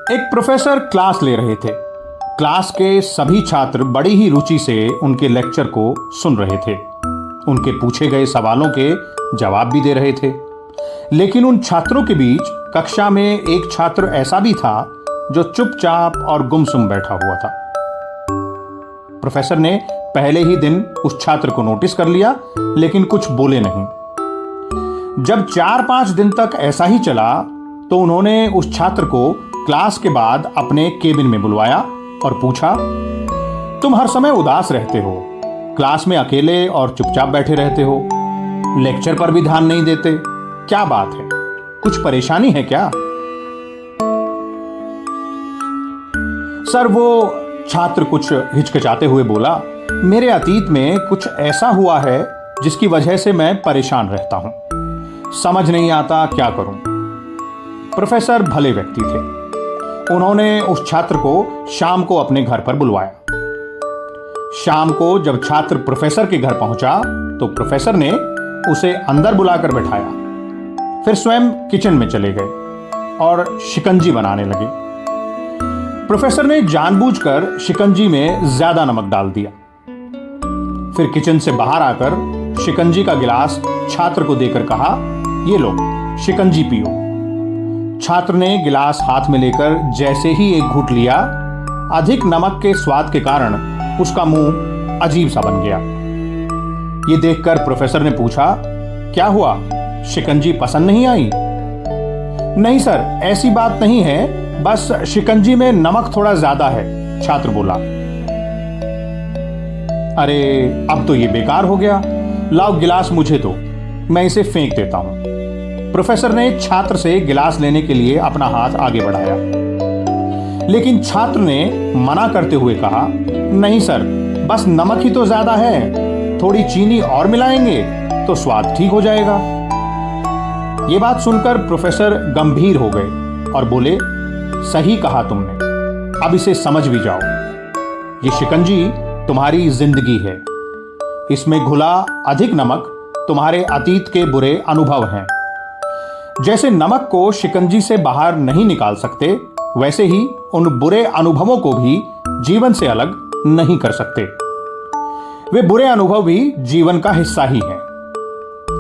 एक professor class ले रहे थे। क्लास के सभी छात्र बड़ी ही रुचि से उनके लेक्चर को सुन रहे थे। उनके पूछे गए सवालों के जवाब भी दे रहे थे। लेकिन उन छात्रों के बीच कक्षा में एक छात्र ऐसा भी था जो चुपचाप और गुमसुम बैठा हुआ था। प्रोफेसर ने पहले ही दिन उस छात्र को नोटिस कर लिया, लेकिन कुछ बोले नहीं। जब 4-5 दिन तक ऐसा ही चला तो उन्होंने उस छात्र को क्लास के बाद अपने केबिन में बुलवाया और पूछा, तुम हर समय उदास रहते हो, क्लास में अकेले और चुपचाप बैठे रहते हो, लेक्चर पर भी ध्यान नहीं देते, क्या बात है? कुछ परेशानी है क्या? सर, वो छात्र कुछ हिचकिचाते हुए बोला, मेरे अतीत में कुछ ऐसा हुआ है जिसकी वजह से मैं परेशान रहता हूं, समझ नहीं आता क्या करूं। प्रोफेसर भले व्यक्ति थे। उन्होंने उस छात्र को शाम को अपने घर पर बुलवाया। शाम को जब छात्र प्रोफेसर के घर पहुंचा तो प्रोफेसर ने उसे अंदर बुलाकर बैठाया। फिर स्वयं किचन में चले गए और शिकंजी बनाने लगे। प्रोफेसर ने जानबूझकर शिकंजी में ज्यादा नमक डाल दिया। फिर किचन से बाहर आकर शिकंजी का गिलास छात्र को देकर कहा, ये लो, शिकंजी पियो। छात्र ने गिलास हाथ में लेकर जैसे ही एक घूंट लिया, अधिक नमक के स्वाद के कारण उसका मुंह अजीब सा बन गया। ये देखकर प्रोफेसर ने पूछा, क्या हुआ, शिकंजी पसंद नहीं आई? नहीं सर, ऐसी बात नहीं है, बस शिकंजी में नमक थोड़ा ज्यादा है, छात्र बोला। अरे, अब तो ये बेकार हो गया, लाओ गिलास मुझे दो, मैं इसे फेंक देता हूं। प्रोफेसर ने छात्र से गिलास लेने के लिए अपना हाथ आगे बढ़ाया, लेकिन छात्र ने मना करते हुए कहा, नहीं सर, बस नमक ही तो ज्यादा है, थोड़ी चीनी और मिलाएंगे तो स्वाद ठीक हो जाएगा। यह बात सुनकर प्रोफेसर गंभीर हो गए और बोले, सही कहा तुमने, अब इसे समझ भी जाओ। ये शिकंजी तुम्हारी जिंदगी है, इसमें घुला अधिक नमक तुम्हारे अतीत के बुरे अनुभव हैं। जैसे नमक को शिकंजी से बाहर नहीं निकाल सकते, वैसे ही उन बुरे अनुभवों को भी जीवन से अलग नहीं कर सकते। वे बुरे अनुभव भी जीवन का हिस्सा ही हैं।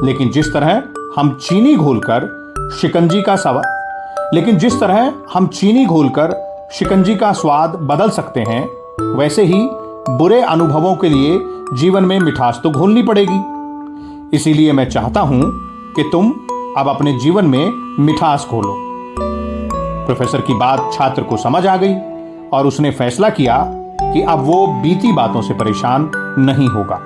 लेकिन जिस तरह हम चीनी घोलकर शिकंजी का स्वाद बदल सकते हैं, वैसे ही बुरे अनुभवों के लिए जीवन में मिठास तो घोलनी पड़ेगी। इसीलिए मैं चाहता हूं कि तुम अब अपने जीवन में मिठास घोलो। प्रोफेसर की बात छात्र को समझ आ गई और उसने फैसला किया कि अब वो बीती बातों से परेशान नहीं होगा।